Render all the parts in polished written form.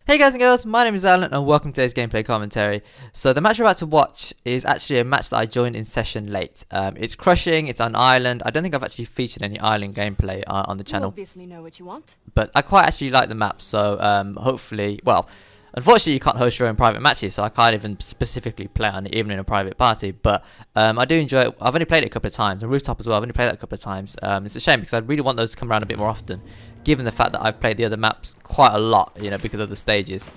Hey guys and girls, my name is Alan and welcome to today's gameplay commentary. So the match you're about to watch is actually a match that I joined in session late. It's crushing, it's on island. I don't think I've actually featured any island gameplay on the channel. You obviously know what you want. But I quite actually like the map, so hopefully, well, unfortunately you can't host your own private matches, so I can't even specifically play on it, even in a private party. But I do enjoy it. I've only played it a couple of times, and Rooftop as well, I've only played that a couple of times. It's a shame because I really want those to come around a bit more often, given the fact that I've played the other maps quite a lot, you know, because of the stages.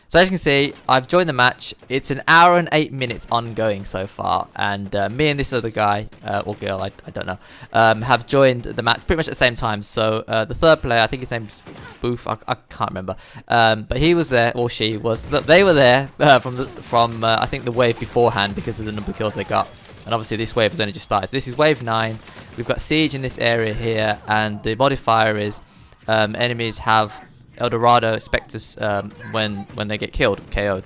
So as you can see, I've joined the match. It's an hour and 8 minutes ongoing so far, and me and this other guy, or girl, I don't know, have joined the match pretty much at the same time. So the third player, I think his name's Booth, I can't remember, but he was there, or she was. They were there from I think the wave beforehand because of the number of kills they got. And obviously this wave has only just started. So this is wave 9. We've got siege in this area here, and the modifier is enemies have El Dorado Spectres when they get killed, KO'd.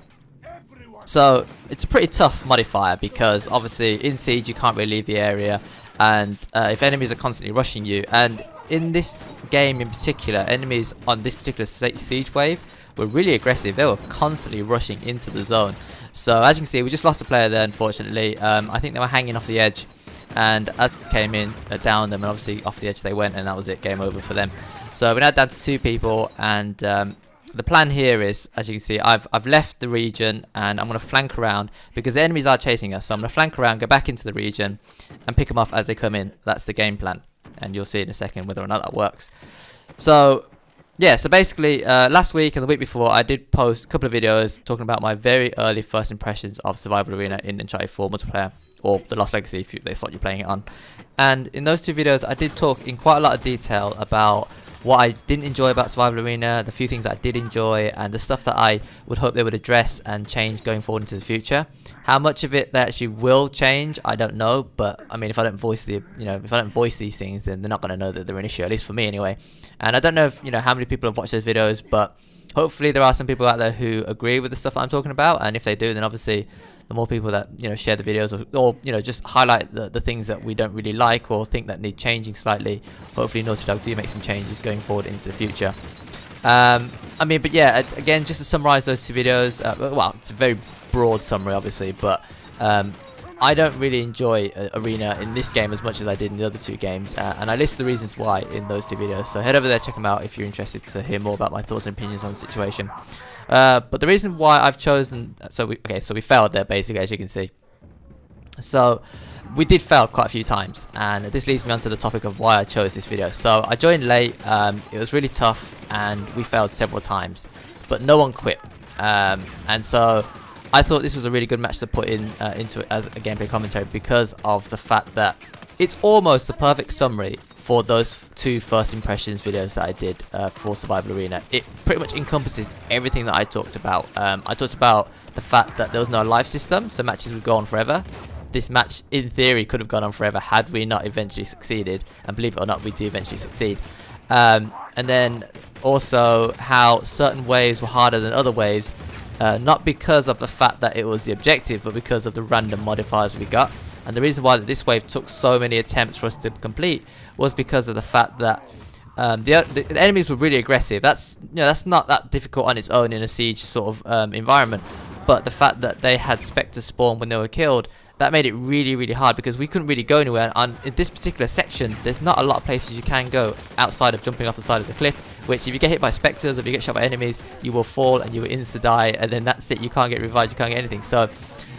So it's a pretty tough modifier because obviously in siege you can't really leave the area, and if enemies are constantly rushing you, and in this game in particular, enemies on this particular siege wave were really aggressive. They were constantly rushing into the zone. So as you can see, we just lost a player there, unfortunately. I think they were hanging off the edge, and as came in, down them, and obviously off the edge they went, and that was it, game over for them. So we're now down to 2 people, and the plan here is, as you can see, I've left the region and I'm going to flank around because the enemies are chasing us. So I'm going to flank around, go back into the region, and pick them off as they come in. That's the game plan, and you'll see in a second whether or not that works. So yeah, so basically last week and the week before I did post a couple of videos talking about my very early first impressions of Survival Arena in Uncharted 4 multiplayer, or The Lost Legacy if they thought you're playing it on. And in those 2 videos I did talk in quite a lot of detail about what I didn't enjoy about Survival Arena, the few things that I did enjoy, and the stuff that I would hope they would address and change going forward into the future. How much of it they actually will change, I don't know, but I mean, if I don't voice these things, then they're not going to know that they're an issue, at least for me anyway. And I don't know if how many people have watched those videos, but hopefully there are some people out there who agree with the stuff I'm talking about, and if they do, then obviously the more people that share the videos or just highlight the things that we don't really like or think that need changing slightly, hopefully Naughty Dog do make some changes going forward into the future. I mean, but yeah, again, just to summarize those 2 videos, well, it's a very broad summary obviously, but I don't really enjoy Arena in this game as much as I did in the other 2 games, and I list the reasons why in those 2 videos, so head over there, check them out if you're interested to hear more about my thoughts and opinions on the situation. But the reason why I've chosen, so we failed there basically, as you can see. So we did fail quite a few times, and this leads me on to the topic of why I chose this video. So I joined late, it was really tough, and we failed several times, but no one quit, and so I thought this was a really good match to put into it as a gameplay commentary because of the fact that it's almost the perfect summary for those 2 first impressions videos that I did for Survival Arena. It pretty much encompasses everything that I talked about. I talked about the fact that there was no life system, so matches would go on forever. This match, in theory, could have gone on forever had we not eventually succeeded, and believe it or not, we do eventually succeed. And then also how certain waves were harder than other waves, not because of the fact that it was the objective, but because of the random modifiers we got. And the reason why this wave took so many attempts for us to complete was because of the fact that the enemies were really aggressive. That's not that difficult on its own in a siege sort of environment, but the fact that they had Spectres spawn when they were killed, that made it really, really hard because we couldn't really go anywhere. And in this particular section, there's not a lot of places you can go outside of jumping off the side of the cliff, which if you get hit by Spectres or if you get shot by enemies, you will fall and you will insta-die, and then that's it. You can't get revived, you can't get anything. So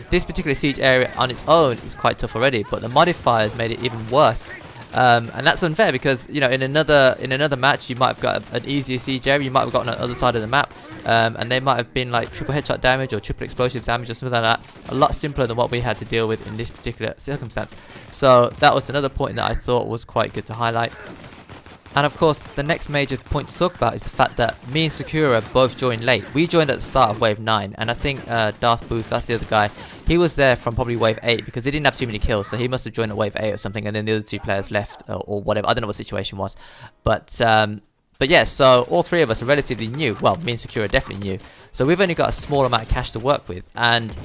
this particular siege area on its own is quite tough already, but the modifiers made it even worse. And that's unfair because in another match you might have got an easier siege area, you might have gotten on the other side of the map, and they might have been like triple headshot damage or triple explosive damage or something like that, a lot simpler than what we had to deal with in this particular circumstance. So that was another point that I thought was quite good to highlight. And of course, the next major point to talk about is the fact that me and Sakura both joined late. We joined at the start of wave 9, and I think Darth Booth, that's the other guy, he was there from probably wave 8 because he didn't have too many kills, so he must have joined at wave 8 or something, and then the other 2 players left or whatever. I don't know what the situation was, but yeah, so all 3 of us are relatively new. Well, me and Sakura are definitely new, so we've only got a small amount of cash to work with, and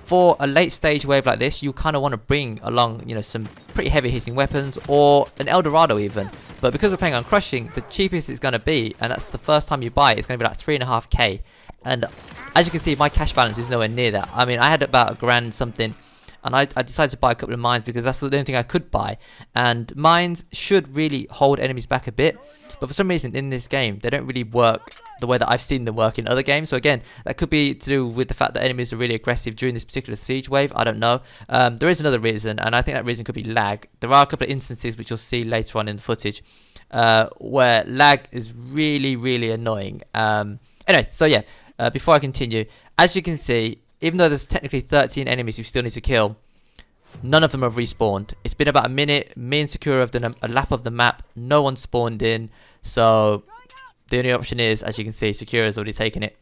for a late stage wave like this, you kind of want to bring along, some pretty heavy hitting weapons or an El Dorado even. But because we're playing on crushing, the cheapest it's going to be, and that's the first time you buy it, it's going to be like 3.5k. And as you can see, my cash balance is nowhere near that. I mean, I had about a grand something, and I decided to buy a couple of mines because that's the only thing I could buy. And mines should really hold enemies back a bit, but for some reason in this game, they don't really work the way that I've seen them work in other games. So again, that could be to do with the fact that enemies are really aggressive during this particular siege wave. I don't know. There is another reason, and I think that reason could be lag. There are a couple of instances which you'll see later on in the footage where lag is really, really annoying. Anyway, so yeah, before I continue, as you can see, even though there's technically 13 enemies you still need to kill, none of them have respawned. It's been about a minute. Me and Sakura have done a lap of the map. No one spawned in. So the only option is, as you can see, Sakura's already taken it.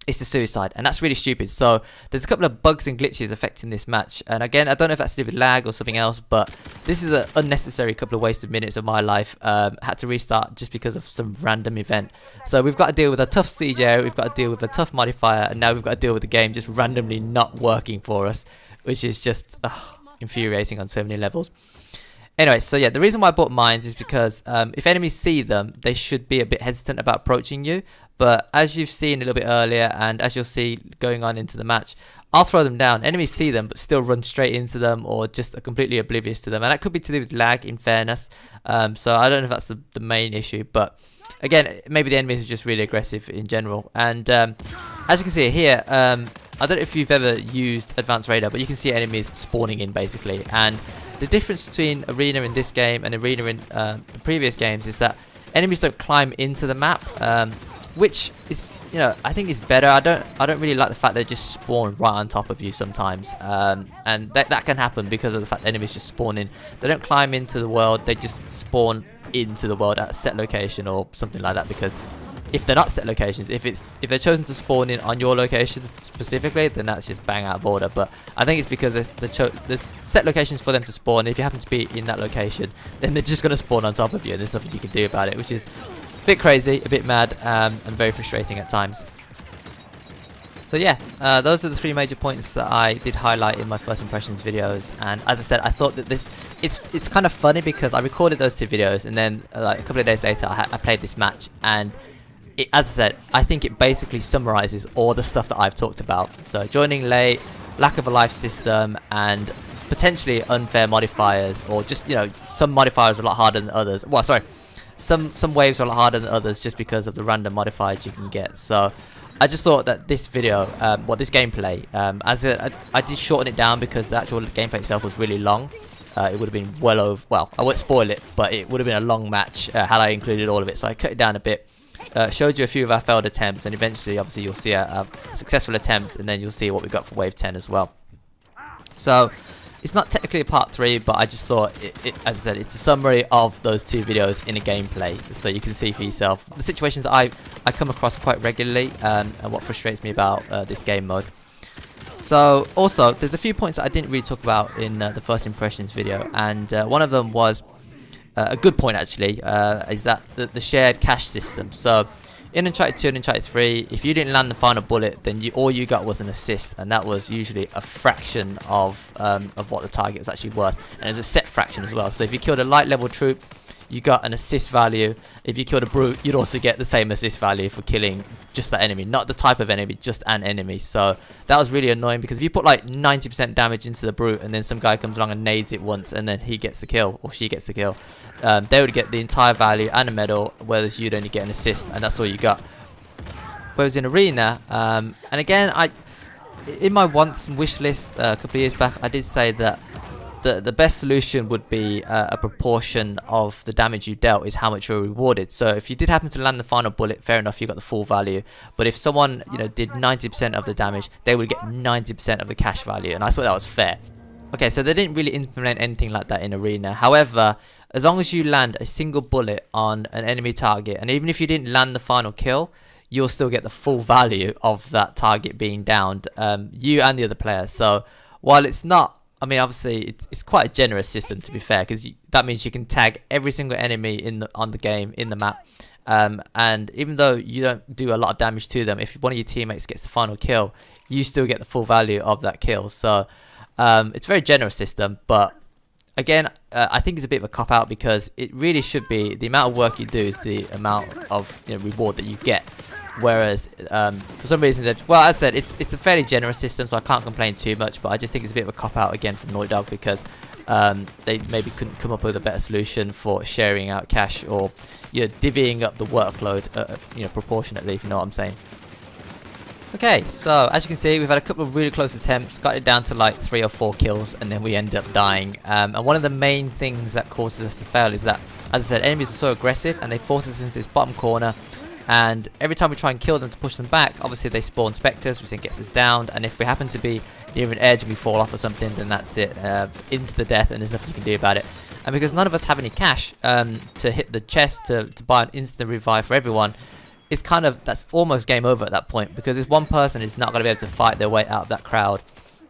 It's the suicide, and that's really stupid. So there's a couple of bugs and glitches affecting this match, and again, I don't know if that's to do with lag or something else, but this is an unnecessary couple of wasted minutes of my life. Had to restart just because of some random event. So we've got to deal with a tough siege area, we've got to deal with a tough modifier, and now we've got to deal with the game just randomly not working for us, which is just infuriating on so many levels. Anyway, so yeah, the reason why I bought mines is because if enemies see them, they should be a bit hesitant about approaching you. But as you've seen a little bit earlier, and as you'll see going on into the match, I'll throw them down. Enemies see them, but still run straight into them, or just are completely oblivious to them. And that could be to do with lag, in fairness. So I don't know if that's the main issue. But again, maybe the enemies are just really aggressive in general. And as you can see here, I don't know if you've ever used Advanced Radar, but you can see enemies spawning in, basically. And the difference between Arena in this game and Arena in previous games is that enemies don't climb into the map, which is, you know, I think is better. I don't really like the fact they just spawn right on top of you sometimes, and that can happen because of the fact that enemies just spawn in. They don't climb into the world; they just spawn into the world at a set location or something like that. Because if they're not set locations, if they're chosen to spawn in on your location specifically, then that's just bang out of order. But I think it's because there's set locations for them to spawn. If you happen to be in that location, then they're just going to spawn on top of you, and there's nothing you can do about it, which is a bit crazy, a bit mad, and very frustrating at times. So yeah, those are the three major points that I did highlight in my first impressions videos. And as I said, I thought that it's kind of funny because I recorded those two videos, and then like a couple of days later I played this match, and as I said, I think it basically summarizes all the stuff that I've talked about. So joining late, lack of a life system, and potentially unfair modifiers, or just, you know, some modifiers are a lot harder than others. Well, sorry, some waves are a lot harder than others just because of the random modifiers you can get. So I just thought that this video, this gameplay, I did shorten it down because the actual gameplay itself was really long. It would have been well over, well, I won't spoil it, but it would have been a long match had I included all of it. So I cut it down a bit. Showed you a few of our failed attempts, and eventually obviously you'll see a successful attempt, and then you'll see what we got for wave 10 as well. So it's not technically a part 3, but I just thought as I said, it's a summary of those two videos in a gameplay, so you can see for yourself the situations I come across quite regularly, and what frustrates me about this game mode. So also there's a few points that I didn't really talk about in the first impressions video, and one of them was a good point actually, is that the shared cash system. So in Uncharted 2 and Uncharted 3, if you didn't land the final bullet, then all you got was an assist, and that was usually a fraction of what the target was actually worth, and it was a set fraction as well. So if you killed a light level troop, you got an assist value. If you killed a brute, you'd also get the same assist value for killing just that enemy, not the type of enemy, just an enemy. So that was really annoying, because if you put like 90% damage into the brute, and then some guy comes along and nades it once, and then he gets the kill, or she gets the kill, they would get the entire value and a medal, whereas you'd only get an assist, and that's all you got. Whereas in Arena, and again, in my wants and wish list a couple of years back, I did say that the best solution would be a proportion of the damage you dealt is how much you're rewarded. So if you did happen to land the final bullet, fair enough, you got the full value. But if someone, you know, did 90% of the damage, they would get 90% of the cash value, and I thought that was fair. Okay, so they didn't really implement anything like that in Arena. However, as long as you land a single bullet on an enemy target, and even if you didn't land the final kill, you'll still get the full value of that target being downed, you and the other player. So while it's not, I mean, obviously it's quite a generous system, to be fair, because that means you can tag every single enemy on the game in the map, and even though you don't do a lot of damage to them, if one of your teammates gets the final kill, you still get the full value of that kill. So it's a very generous system, but again, I think it's a bit of a cop-out, because it really should be the amount of work you do is the amount of, you know, reward that you get. Whereas for some reason, well, as I said, it's a fairly generous system, so I can't complain too much. But I just think it's a bit of a cop out again from Naughty Dog, because they maybe couldn't come up with a better solution for sharing out cash, or divvying up the workload, proportionately, if you know what I'm saying. Okay, so as you can see, we've had a couple of really close attempts, got it down to like 3 or 4 kills, and then we end up dying. And one of the main things that causes us to fail is that, as I said, enemies are so aggressive and they force us into this bottom corner. And every time we try and kill them to push them back, obviously they spawn specters, which then gets us downed. And if we happen to be near an edge and we fall off or something, then that's it, insta death, and there's nothing you can do about it. And because none of us have any cash to hit the chest to buy an instant revive for everyone, it's that's almost game over at that point, because this one person is not going to be able to fight their way out of that crowd.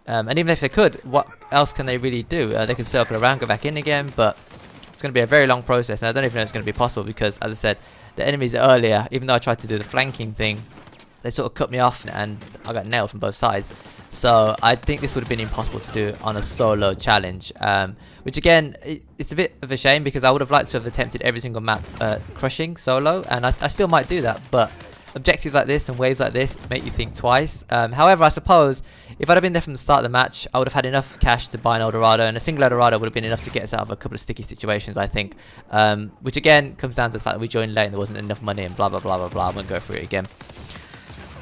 And even if they could, what else can they really do? They can circle around, go back in again, but it's going to be a very long process, and I don't even know if it's going to be possible, because, as I said, the enemies earlier, even though I tried to do the flanking thing, they sort of cut me off and I got nailed from both sides. So I think this would have been impossible to do on a solo challenge, which again, it's a bit of a shame, because I would have liked to have attempted every single map crushing solo, and I still might do that, but objectives like this and waves like this make you think twice. However, I suppose if I'd have been there from the start of the match, I would have had enough cash to buy an Eldorado, and a single Eldorado would have been enough to get us out of a couple of sticky situations, I think. Which again comes down to the fact that we joined late and there wasn't enough money and blah blah blah blah blah. I won't go through it again.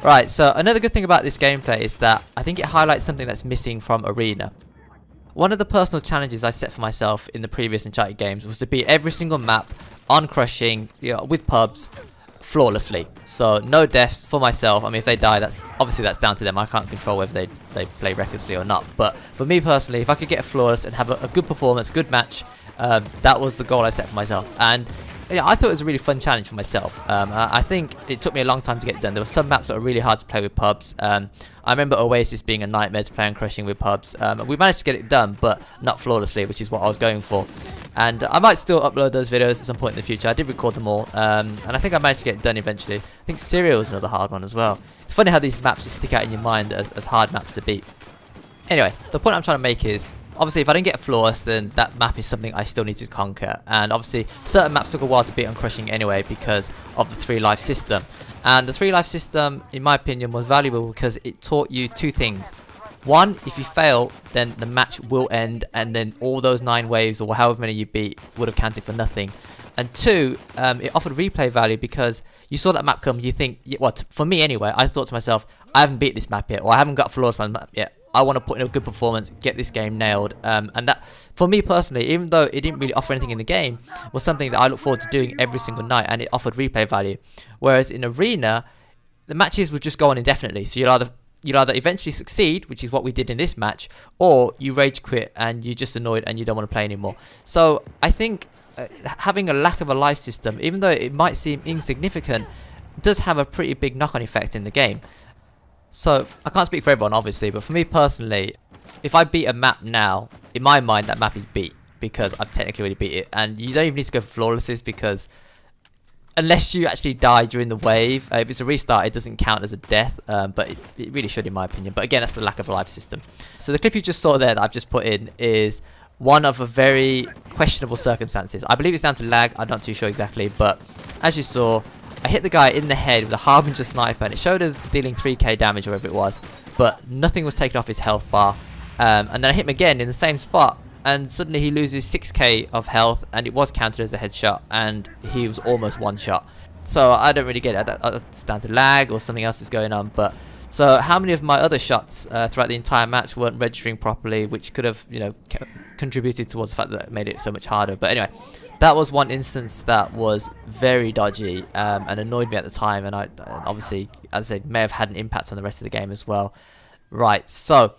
Right, so another good thing about this gameplay is that I think it highlights something that's missing from Arena. One of the personal challenges I set for myself in the previous Uncharted games was to beat every single map on crushing, with pubs, flawlessly. So no deaths for myself. I mean, if they die, that's down to them. I can't control whether they play recklessly or not. But for me personally, if I could get a flawless and have a good performance, a good match, that was the goal I set for myself. And yeah, I thought it was a really fun challenge for myself. I think it took me a long time to get it done. There were some maps that were really hard to play with pubs. I remember Oasis being a nightmare to play on crushing with pubs. We managed to get it done, but not flawlessly, which is what I was going for. And I might still upload those videos at some point in the future. I did record them all, and I think I managed to get it done eventually. I think Serial was another hard one as well. It's funny how these maps just stick out in your mind as hard maps to beat. Anyway, the point I'm trying to make is, obviously, if I didn't get flawless, then that map is something I still need to conquer. And obviously, certain maps took a while to beat on crushing anyway because of the 3 life system. And the 3 life system, in my opinion, was valuable because it taught you 2 things. One, if you fail, then the match will end, and then all those 9 waves or however many you beat would have counted for nothing. And 2, it offered replay value because you saw that map come, you think, for me anyway, I thought to myself, I haven't beat this map yet, or I haven't got flawless on the map yet. I want to put in a good performance, get this game nailed, and that, for me personally, even though it didn't really offer anything in the game, was something that I look forward to doing every single night, and it offered replay value. Whereas in Arena, the matches would just go on indefinitely, so you'll either eventually succeed, which is what we did in this match, or you rage quit and you're just annoyed and you don't want to play anymore. So I think having a lack of a life system, even though it might seem insignificant, does have a pretty big knock-on effect in the game. So I can't speak for everyone obviously, but for me personally, if I beat a map now, in my mind that map is beat because I've technically already beat it, and you don't even need to go for flawlesses because unless you actually die during the wave, if it's a restart it doesn't count as a death, but it really should in my opinion. But again, that's the lack of a life system. So the clip you just saw there that I've just put in is one of a very questionable circumstances. I believe it's down to lag, I'm not too sure exactly, but as you saw, I hit the guy in the head with a Harbinger sniper, and it showed us dealing 3k damage or whatever it was, but nothing was taken off his health bar. And then I hit him again in the same spot, and suddenly he loses 6k of health, and it was counted as a headshot, and he was almost one shot. So I don't really get it. It's down to lag or something else is going on. But so how many of my other shots throughout the entire match weren't registering properly, which could have, contributed towards the fact that it made it so much harder. But anyway, that was one instance that was very dodgy and annoyed me at the time, and I obviously, as I said, may have had an impact on the rest of the game as well. Right, so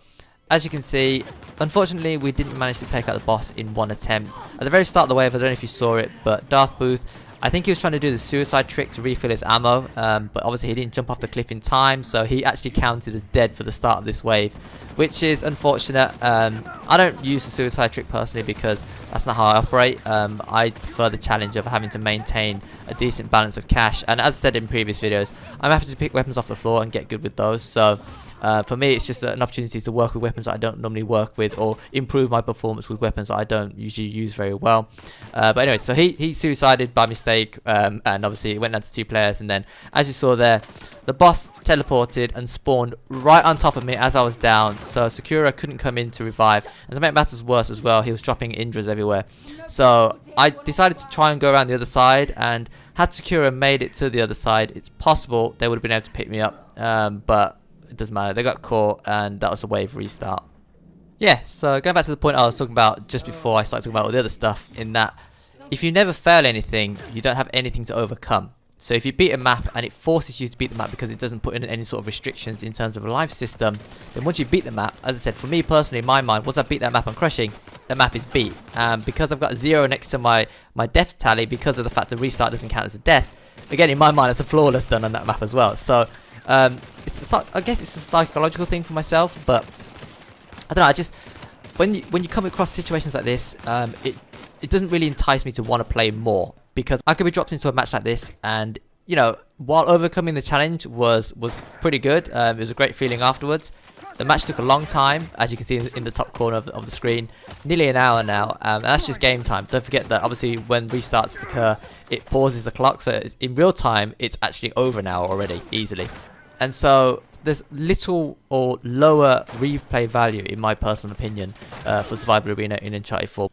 as you can see, unfortunately we didn't manage to take out the boss in one attempt. At the very start of the wave, I don't know if you saw it, but Darth Booth, I think he was trying to do the suicide trick to refill his ammo, but obviously he didn't jump off the cliff in time, so he actually counted as dead for the start of this wave, which is unfortunate. I don't use the suicide trick personally because that's not how I operate. I prefer the challenge of having to maintain a decent balance of cash, and as I said in previous videos, I'm happy to pick weapons off the floor and get good with those. So For me, it's just an opportunity to work with weapons that I don't normally work with, or improve my performance with weapons that I don't usually use very well. But anyway, so he suicided by mistake, and obviously it went down to 2 players, and then as you saw there, the boss teleported and spawned right on top of me as I was down, so Sakura couldn't come in to revive, and to make matters worse as well, he was dropping Indras everywhere. So I decided to try and go around the other side, and had Sakura made it to the other side, it's possible they would have been able to pick me up, but it doesn't matter, they got caught, and that was a wave restart. Yeah, so going back to the point I was talking about just before I started talking about all the other stuff, in that if you never fail anything, you don't have anything to overcome. So if you beat a map and it forces you to beat the map because it doesn't put in any sort of restrictions in terms of a life system, then once you beat the map, as I said, for me personally, in my mind, once I beat that map on crushing, that map is beat. Because I've got 0 next to my death tally, because of the fact the restart doesn't count as a death, again, in my mind, it's a flawless done on that map as well. So I guess it's a psychological thing for myself, but I don't know, I just, when you come across situations like this, it doesn't really entice me to want to play more, because I could be dropped into a match like this, and you know, while overcoming the challenge was pretty good, it was a great feeling afterwards. The match took a long time, as you can see in the top corner of the screen, nearly an hour now, and that's just game time. Don't forget that obviously when restarts occur, it pauses the clock, so in real time it's actually over an hour already, easily. And so there's little or lower replay value, in my personal opinion, for Survival Arena in Uncharted 4.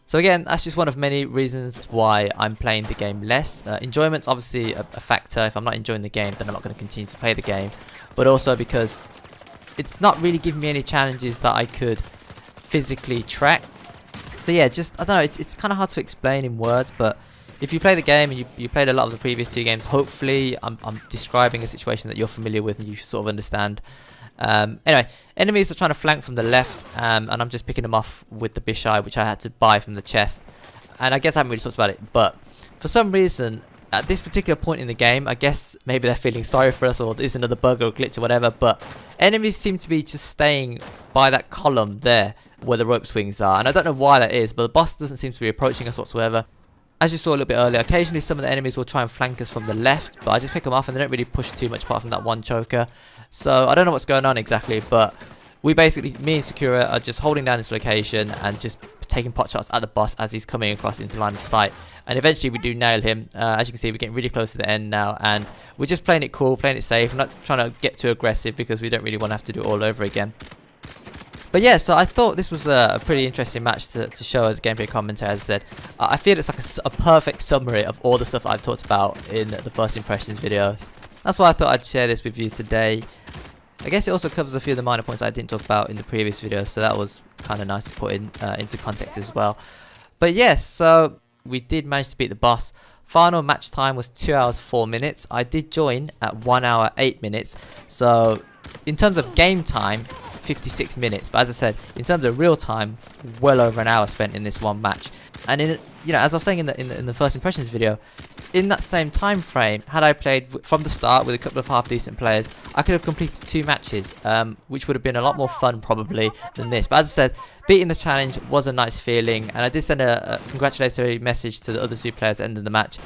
So again, that's just one of many reasons why I'm playing the game less. Enjoyment's obviously a factor. If I'm not enjoying the game, then I'm not going to continue to play the game. But also because it's not really giving me any challenges that I could physically track. So yeah, just, I don't know, it's kind of hard to explain in words, but if you play the game and you played a lot of the previous 2 games, hopefully I'm describing a situation that you're familiar with and you sort of understand. Anyway, enemies are trying to flank from the left, and I'm just picking them off with the Bishai, which I had to buy from the chest. And I guess I haven't really talked about it, but for some reason, at this particular point in the game, I guess maybe they're feeling sorry for us, or there's another bug or glitch or whatever, but enemies seem to be just staying by that column there where the rope swings are, and I don't know why that is, but the boss doesn't seem to be approaching us whatsoever. As you saw a little bit earlier, occasionally some of the enemies will try and flank us from the left, but I just pick them off and they don't really push too much apart from that one choker. So I don't know what's going on exactly, but we basically, me and Sakura are just holding down this location and just taking pot shots at the boss as he's coming across into line of sight. And eventually we do nail him. As you can see, we're getting really close to the end now, and we're just playing it cool, playing it safe. We're not trying to get too aggressive because we don't really want to have to do it all over again. But yeah, so I thought this was a pretty interesting match to show as gameplay commentary. As I said, I feel it's like a perfect summary of all the stuff I've talked about in the first impressions videos. That's why I thought I'd share this with you today. I guess it also covers a few of the minor points I didn't talk about in the previous videos, so that was kind of nice to put into context as well. But yes, so we did manage to beat the boss. Final match time was 2 hours 4 minutes. I did join at 1 hour 8 minutes, so in terms of game time, 56 minutes, but as I said, in terms of real time, well over an hour spent in this one match. And in, you know, as I was saying in the first impressions video, in that same time frame, had I played from the start with a couple of half decent players, I could have completed 2 matches, which would have been a lot more fun probably than this. But as I said, beating the challenge was a nice feeling, and I did send a congratulatory message to the other 2 players at the end of the match.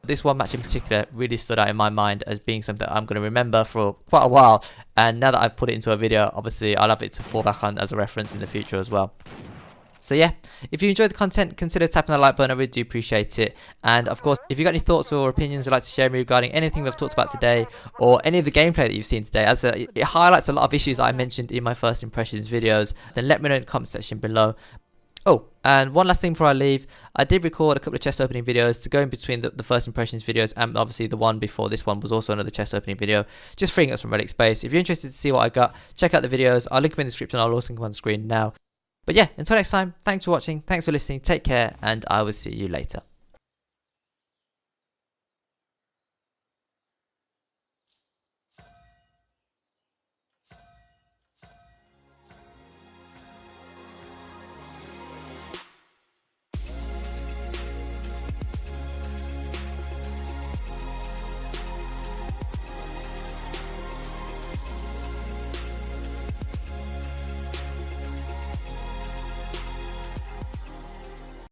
This one match in particular really stood out in my mind as being something that I'm going to remember for quite a while, and now that I've put it into a video, obviously I'll have it to fall back on as a reference in the future as well. So yeah, if you enjoyed the content, consider tapping the like button. I really do appreciate it. And of course, if you've got any thoughts or opinions you'd like to share with me regarding anything we've talked about today, or any of the gameplay that you've seen today, as it highlights a lot of issues I mentioned in my first impressions videos, then let me know in the comment section below. Oh, and one last thing before I leave, I did record a couple of chest opening videos to go in between the first impressions videos, and obviously the one before this one was also another chest opening video, just freeing up some relic space. If you're interested to see what I got, check out the videos. I'll link them in the description, I'll also link them on the screen now. But yeah, until next time, thanks for watching, thanks for listening, take care, and I will see you later.